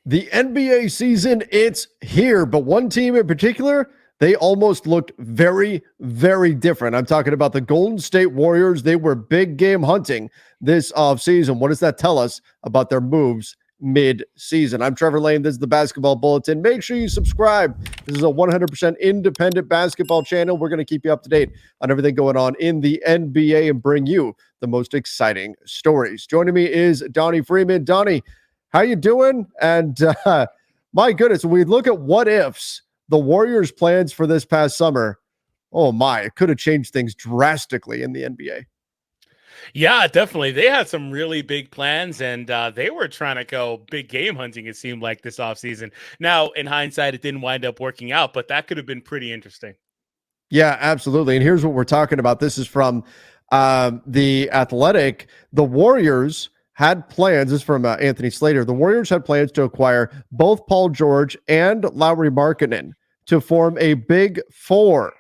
The NBA season, it's here, but one team in particular, they almost looked very, very different. I'm talking about the Golden State Warriors. They were big game hunting this offseason. What does that tell us about their moves mid-season? I'm Trevor Lane. This is the Basketball Bulletin. Make sure you subscribe. This is a 100% independent basketball channel. We're going to keep you up to date on everything going on in the NBA and bring you the most exciting stories. Joining me is Donnie Freeman. Donnie, how you doing? And my goodness, when we look at what ifs, the Warriors' plans for this past summer, oh my, it could have changed things drastically in the NBA. Yeah, definitely. They had some really big plans, and they were trying to go big game hunting, it seemed like, this offseason. Now, in hindsight, it didn't wind up working out, but that could have been pretty interesting. Yeah, absolutely. And here's what we're talking about. This is from The Athletic. The Warriors had plans, this is from Anthony Slater, the Warriors had plans to acquire both Paul George and Lauri Markkanen to form a big four.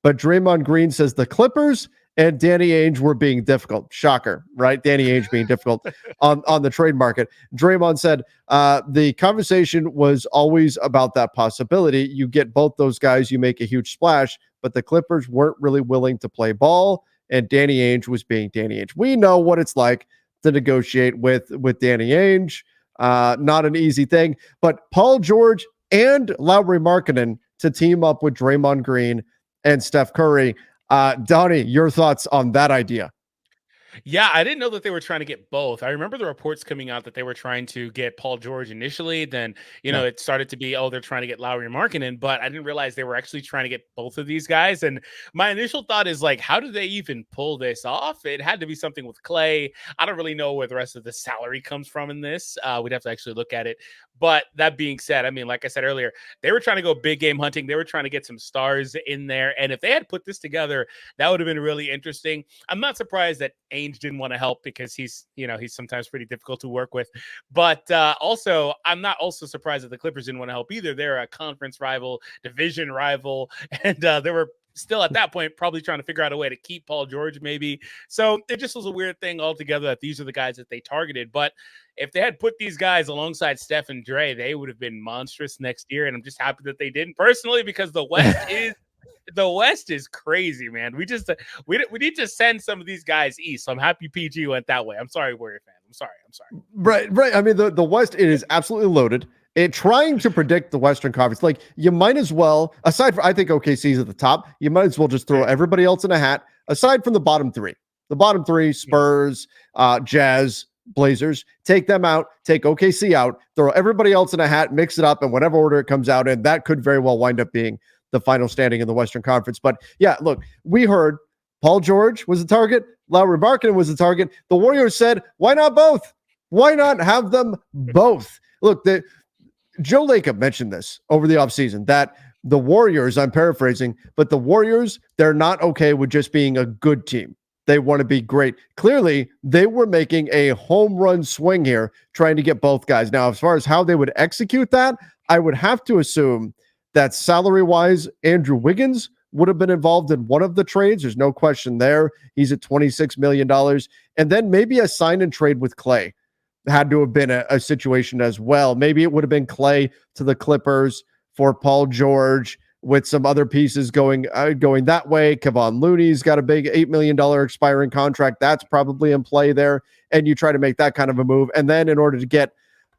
But Draymond Green says the Clippers and Danny Ainge were being difficult. Shocker, right? Danny Ainge being difficult on the trade market. Draymond said the conversation was always about that possibility. You get both those guys, you make a huge splash, but the Clippers weren't really willing to play ball, and Danny Ainge was being Danny Ainge. We know what it's like to negotiate with Danny Ainge. Not an easy thing, but Paul George and Lauri Markkanen to team up with Draymond Green and Steph Curry. Donnie, your thoughts on that idea? Yeah, I didn't know that they were trying to get both. I remember the reports coming out that they were trying to get Paul George initially. Then, Yeah. it started to be, oh, they're trying to get Lauri Markkanen, but I didn't realize they were actually trying to get both of these guys. And my initial thought is like, how do they even pull this off? It had to be something with Clay. I don't really know where the rest of the salary comes from in this. We'd have to actually look at it. But that being said, I mean, like I said earlier, they were trying to go big game hunting. They were trying to get some stars in there. And if they had put this together, that would have been really interesting. I'm not surprised that Ainge didn't want to help because he's sometimes pretty difficult to work with. But also, I'm not also surprised that the Clippers didn't want to help either. They're a conference rival, division rival, and they were still at that point probably trying to figure out a way to keep Paul George maybe. So it just was a weird thing altogether that these are the guys that they targeted. But if they had put these guys alongside Steph and Dre, they would have been monstrous next year. And I'm just happy that they didn't personally, because the West is crazy, man. We need to send some of these guys east. So I'm happy PG went that way. I'm sorry, Warrior fans. I'm sorry. Right. I mean, the West, it is absolutely loaded. Trying to predict the Western Conference, like you might as well, aside from, I think OKC's at the top, you might as well just throw everybody else in a hat, aside from the bottom three. The bottom three, Spurs, Jazz, Blazers, take them out, take OKC out, throw everybody else in a hat, mix it up, in whatever order it comes out in, that could very well wind up being the final standing in the Western Conference. But yeah, look, we heard Paul George was the target, Lauri Markkanen was the target. The Warriors said, why not both? Why not have them both? Look, Joe Lacob mentioned this over the offseason, that the Warriors, I'm paraphrasing, but the Warriors, they're not okay with just being a good team. They want to be great. Clearly, they were making a home run swing here, trying to get both guys. Now, as far as how they would execute that, I would have to assume that salary-wise, Andrew Wiggins would have been involved in one of the trades. There's no question there. He's at $26 million. And then maybe a sign and trade with Clay had to have been a situation as well. Maybe it would have been Clay to the Clippers for Paul George, with some other pieces going that way. Kevon Looney's got a big $8 million expiring contract. That's probably in play there. And you try to make that kind of a move. And then in order to get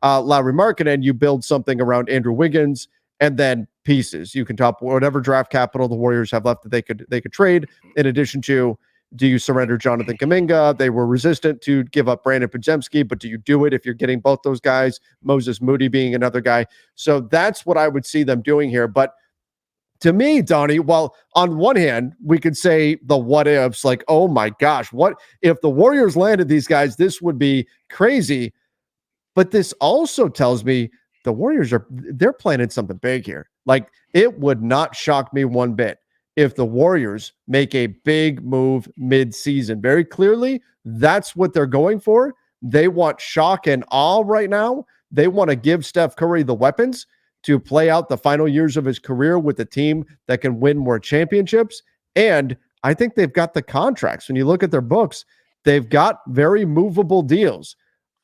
Lauri Markkanen, you build something around Andrew Wiggins, and then pieces. You can top whatever draft capital the Warriors have left that they could trade, in addition to, do you surrender Jonathan Kuminga? They were resistant to give up Brandon Podziemski, but do you do it if you're getting both those guys? Moses Moody being another guy. So that's what I would see them doing here. But to me, Donnie, while on one hand, we could say the what ifs, like, oh my gosh, what if the Warriors landed these guys? This would be crazy. But this also tells me the Warriors they're planning something big here. Like, it would not shock me one bit if the Warriors make a big move mid-season. Very clearly, that's what they're going for. They want shock and awe right now. They want to give Steph Curry the weapons to play out the final years of his career with a team that can win more championships. And I think they've got the contracts. When you look at their books, they've got very movable deals.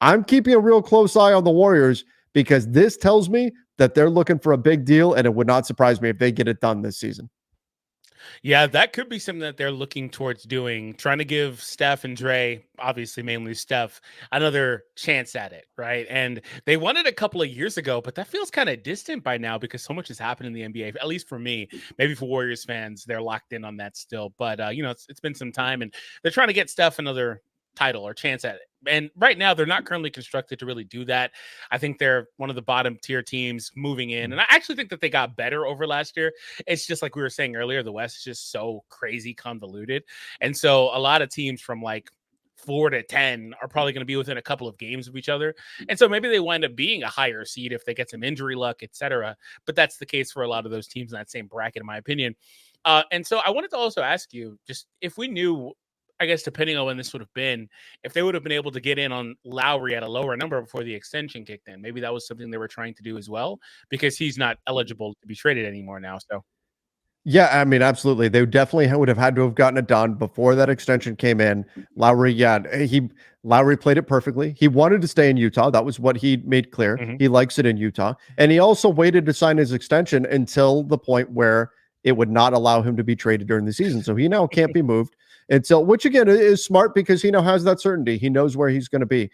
I'm keeping a real close eye on the Warriors because this tells me that they're looking for a big deal, and it would not surprise me if they get it done this season. Yeah, that could be something that they're looking towards doing, trying to give Steph and Dre, obviously mainly Steph, another chance at it, right? And they won it a couple of years ago, but that feels kind of distant by now because so much has happened in the NBA, at least for me. Maybe for Warriors fans, they're locked in on that still. But, it's been some time, and they're trying to get Steph another title or chance at it. And right now, they're not currently constructed to really do that. I think they're one of the bottom tier teams moving in. And I actually think that they got better over last year. It's just like we were saying earlier, the West is just so crazy convoluted. And so a lot of teams from like 4 to 10 are probably going to be within a couple of games of each other. And so maybe they wind up being a higher seed if they get some injury luck, etc. But that's the case for a lot of those teams in that same bracket, in my opinion. And so I wanted to also ask you, just if we knew, I guess, depending on when this would have been, if they would have been able to get in on Lowry at a lower number before the extension kicked in, maybe that was something they were trying to do as well, because he's not eligible to be traded anymore now. So, Yeah, I mean, absolutely. They definitely would have had to have gotten it done before that extension came in. Lowry, Lowry played it perfectly. He wanted to stay in Utah. That was what he made clear. He likes it in Utah. And he also waited to sign his extension until the point where it would not allow him to be traded during the season. So he now can't be moved until, which again is smart because he now has that certainty. He knows where he's going to be.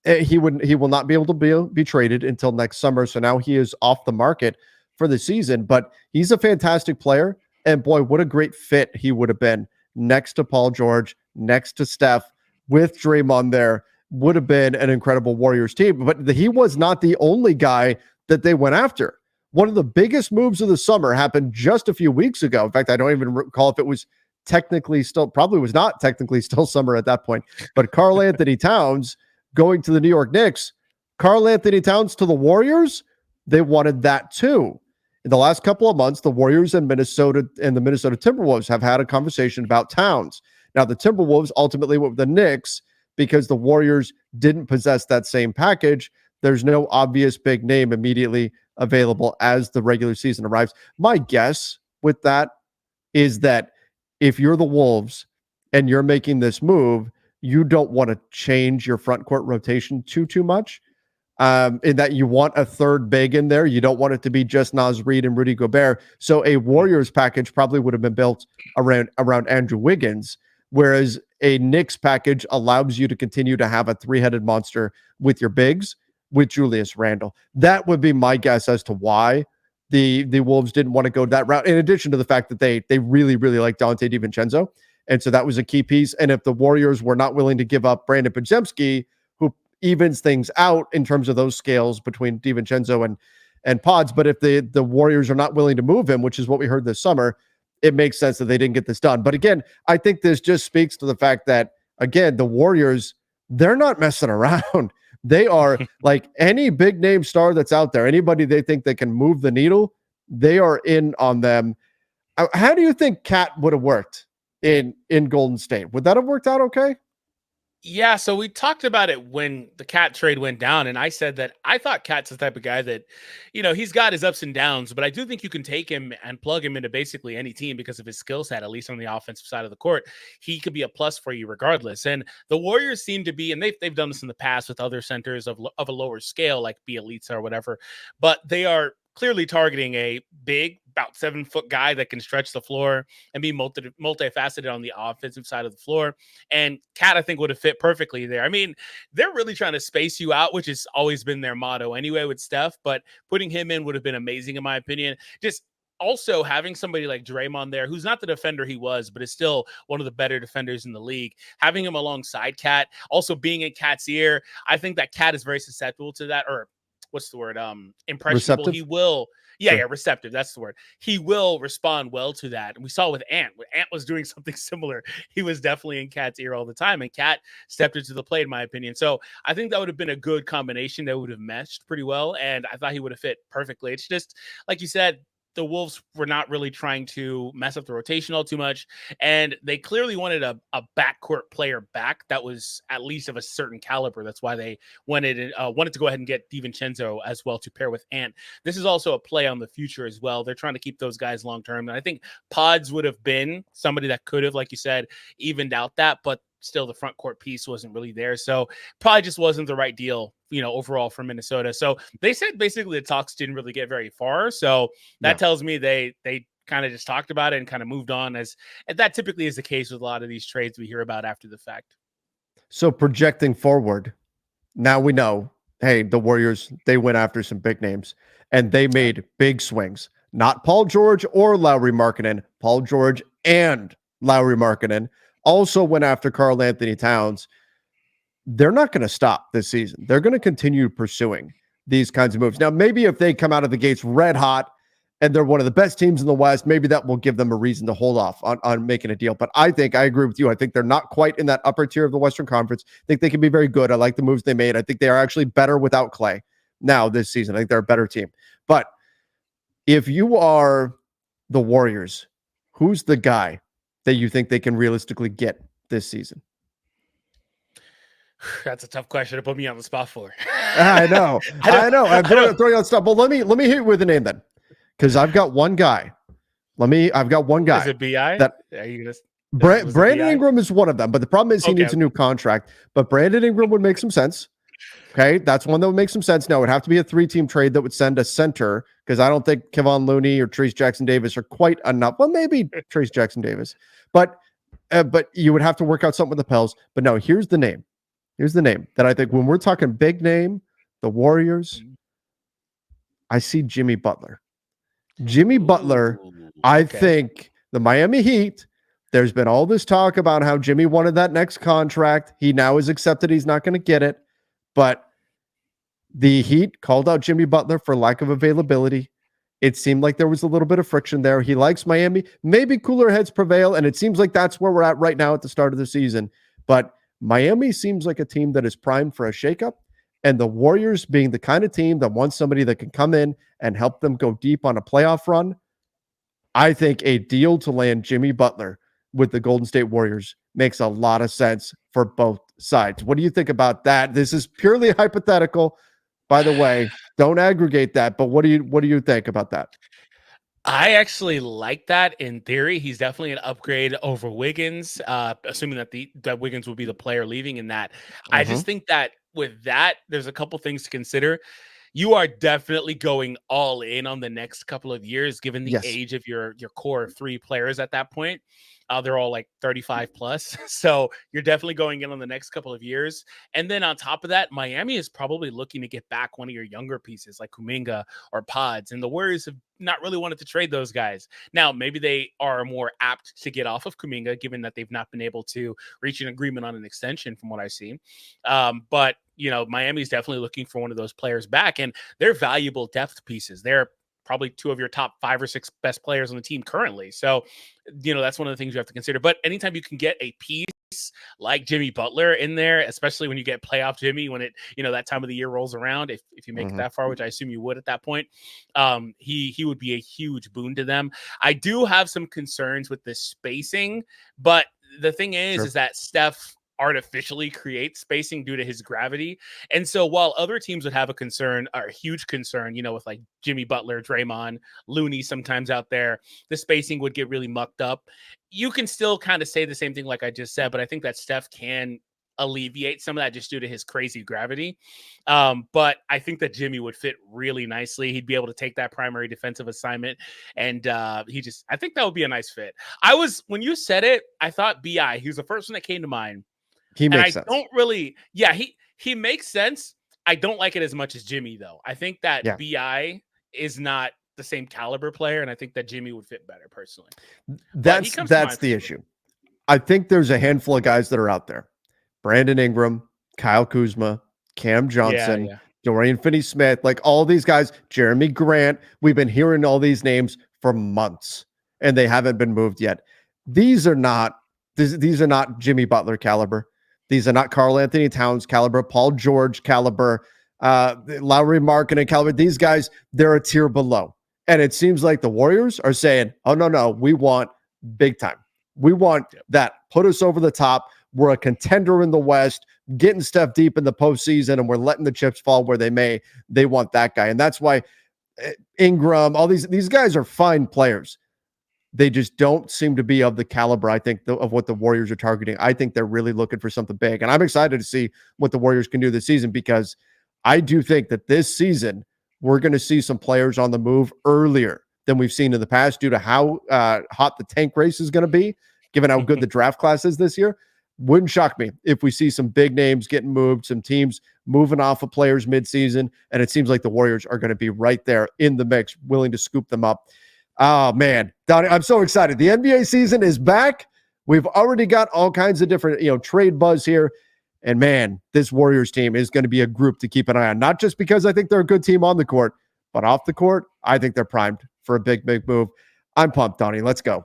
He will not be able to be traded until next summer. So now he is off the market for the season, but he's a fantastic player. And boy, what a great fit he would have been next to Paul George, next to Steph, with Draymond there. Would have been an incredible Warriors team. But he was not the only guy that they went after. One of the biggest moves of the summer happened just a few weeks ago. In fact, I don't even recall if it was technically still, probably was not technically still summer at that point, but Karl-Anthony Towns going to the New York Knicks. Karl-Anthony Towns to the Warriors, they wanted that too. In the last couple of months, the Warriors and the Minnesota Timberwolves have had a conversation about Towns. Now, the Timberwolves ultimately went with the Knicks because the Warriors didn't possess that same package. There's no obvious big name immediately available as the regular season arrives. My guess with that is that if you're the Wolves and you're making this move, you don't want to change your front court rotation too much. In that you want a third big in there. You don't want it to be just Naz Reid and Rudy Gobert. So a Warriors package probably would have been built around Andrew Wiggins, whereas a Knicks package allows you to continue to have a three-headed monster with your bigs, with Julius Randle. That would be my guess as to why the Wolves didn't want to go that route, in addition to the fact that they really, really like Dante DiVincenzo. And so that was a key piece. And if the Warriors were not willing to give up Brandon Podziemski, who evens things out in terms of those scales between DiVincenzo and Pods. But if the Warriors are not willing to move him, which is what we heard this summer, it makes sense that they didn't get this done. But again, I think this just speaks to the fact that, again, the Warriors, they're not messing around. They are like any big name star that's out there, anybody they think they can move the needle, they are in on them. How do you think Cat would have worked in Golden State? Would that have worked out okay? Yeah, so we talked about it when the Cat trade went down, and I said that I thought Cat's the type of guy that, he's got his ups and downs, but I do think you can take him and plug him into basically any team because of his skill set, at least on the offensive side of the court. He could be a plus for you regardless. And the Warriors seem to be, and they've done this in the past with other centers of a lower scale, like Bielitsa or whatever, but they are clearly targeting a big, about 7-foot guy that can stretch the floor and be multifaceted on the offensive side of the floor. And Cat, I think, would have fit perfectly there. I mean, they're really trying to space you out, which has always been their motto anyway with Steph, but putting him in would have been amazing in my opinion. Just also having somebody like Draymond there, who's not the defender he was, but is still one of the better defenders in the league, having him alongside Cat, also being in Cat's ear. I think that Cat is very susceptible to that, or what's the word? Impressionable. Receptive? He will. Yeah, Sure. yeah, receptive. That's the word. He will respond well to that. And we saw with Ant. When Ant was doing something similar, he was definitely in Cat's ear all the time. And Cat stepped into the plate, in my opinion. So I think that would have been a good combination that would have meshed pretty well. And I thought he would have fit perfectly. It's just, like you said, the Wolves were not really trying to mess up the rotation all too much. And they clearly wanted a backcourt player back that was at least of a certain caliber. That's why they wanted to go ahead and get DiVincenzo as well to pair with Ant. This is also a play on the future as well. They're trying to keep those guys long-term. And I think Pods would have been somebody that could have, like you said, evened out that. But still the front court piece wasn't really there. So probably just wasn't the right deal, overall for Minnesota. So they said basically the talks didn't really get very far. So that tells me they kind of just talked about it and kind of moved on, as that typically is the case with a lot of these trades we hear about after the fact. So projecting forward, now we know, hey, the Warriors, they went after some big names and they made big swings. Not Paul George or Lauri Markkanen, Paul George and Lauri Markkanen also went after Karl-Anthony Towns. They're not going to stop this season. They're going to continue pursuing these kinds of moves. Now, maybe if they come out of the gates red hot and they're one of the best teams in the West, maybe that will give them a reason to hold off on making a deal. But I agree with you. I think they're not quite in that upper tier of the Western Conference. I think they can be very good. I like the moves they made. I think they are actually better without Klay now this season. I think they're a better team. But if you are the Warriors, who's the guy that you think they can realistically get this season? That's a tough question to put me on the spot for. I know. I'm throwing out stuff. Well, let me hit you with a name then. Because I've got one guy. I've got one guy. Is it BI? That are you Brandon Ingram is one of them, but the problem is he needs a new contract. But Brandon Ingram would make some sense. Okay, that's one that would make some sense. Now, it would have to be a 3-team trade that would send a center, because I don't think Kevon Looney or Trayce Jackson-Davis are quite enough. Well, maybe Trayce Jackson-Davis, but you would have to work out something with the Pels. But no, here's the name. Here's the name that I think when we're talking big name, the Warriors, I see Jimmy Butler. Jimmy Butler, I think the Miami Heat, there's been all this talk about how Jimmy wanted that next contract. He now has accepted he's not going to get it. But the Heat called out Jimmy Butler for lack of availability. It seemed like there was a little bit of friction there. He likes Miami. Maybe cooler heads prevail, and it seems like that's where we're at right now at the start of the season. But Miami seems like a team that is primed for a shakeup. And the Warriors being the kind of team that wants somebody that can come in and help them go deep on a playoff run, I think a deal to land Jimmy Butler with the Golden State Warriors makes a lot of sense for both sides. What do you think about that? This is purely hypothetical, by the way. Don't aggregate that, but what do you think about that? I actually like that in theory. He's definitely an upgrade over Wiggins, assuming that Wiggins will be the player leaving in that. I just think that with that, there's a couple things to consider. You are definitely going all in on the next couple of years, given the age of your core 3 players at that point. They're all like 35 plus. So you're definitely going in on the next couple of years. And then on top of that, Miami is probably looking to get back one of your younger pieces like Kuminga or Pods. And the Warriors have not really wanted to trade those guys. Now, maybe they are more apt to get off of Kuminga, given that they've not been able to reach an agreement on an extension from what I see. But Miami's definitely looking for one of those players back, and they're valuable depth pieces. They're probably 2 of your top 5 or 6 best players on the team currently. So, that's one of the things you have to consider. But anytime you can get a piece like Jimmy Butler in there, especially when you get playoff Jimmy, when it, that time of the year rolls around, if you make it that far, which I assume you would at that point, he would be a huge boon to them. I do have some concerns with the spacing, but the thing is that Steph artificially create spacing due to his gravity. And so while other teams would have a huge concern, with like Jimmy Butler, Draymond, Looney sometimes out there, the spacing would get really mucked up. You can still kind of say the same thing like I just said, but I think that Steph can alleviate some of that just due to his crazy gravity. But I think that Jimmy would fit really nicely. He'd be able to take that primary defensive assignment. And I think that would be a nice fit. When you said it, I thought BI, he was the first one that came to mind. He makes sense. He makes sense. I don't like it as much as Jimmy, though. I think that BI is not the same caliber player, and I think that Jimmy would fit better personally. That's the issue. I think there's a handful of guys that are out there. Brandon Ingram, Kyle Kuzma, Cam Johnson, Dorian Finney-Smith, like all these guys, Jeremy Grant. We've been hearing all these names for months, and they haven't been moved yet. These are not Jimmy Butler caliber. These are not Karl-Anthony Towns caliber, Paul George caliber, Lauri Markkanen caliber. These guys, they're a tier below. And it seems like the Warriors are saying, oh, no, we want big time. We want that. Put us over the top. We're a contender in the West, getting Steph deep in the postseason, and we're letting the chips fall where they may. They want that guy. And that's why Ingram, all these guys are fine players. they just don't seem to be of the caliber, I think, of what the Warriors are targeting. I think they're really looking for something big. And I'm excited to see what the Warriors can do this season, because I do think that this season we're going to see some players on the move earlier than we've seen in the past due to how hot the tank race is going to be, given how good the draft class is this year. Wouldn't shock me if we see some big names getting moved, some teams moving off of players midseason, and it seems like the Warriors are going to be right there in the mix, willing to scoop them up. Oh, man. Donnie, I'm so excited. The NBA season is back. We've already got all kinds of different, trade buzz here. And, man, this Warriors team is going to be a group to keep an eye on, not just because I think they're a good team on the court, but off the court, I think they're primed for a big, big move. I'm pumped, Donnie. Let's go.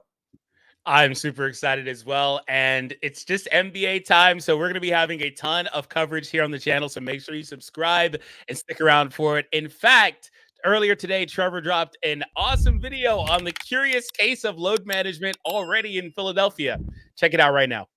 I'm super excited as well. And it's just NBA time. So we're going to be having a ton of coverage here on the channel. So make sure you subscribe and stick around for it. In fact, earlier today, Trevor dropped an awesome video on the curious case of load management already in Philadelphia. Check it out right now.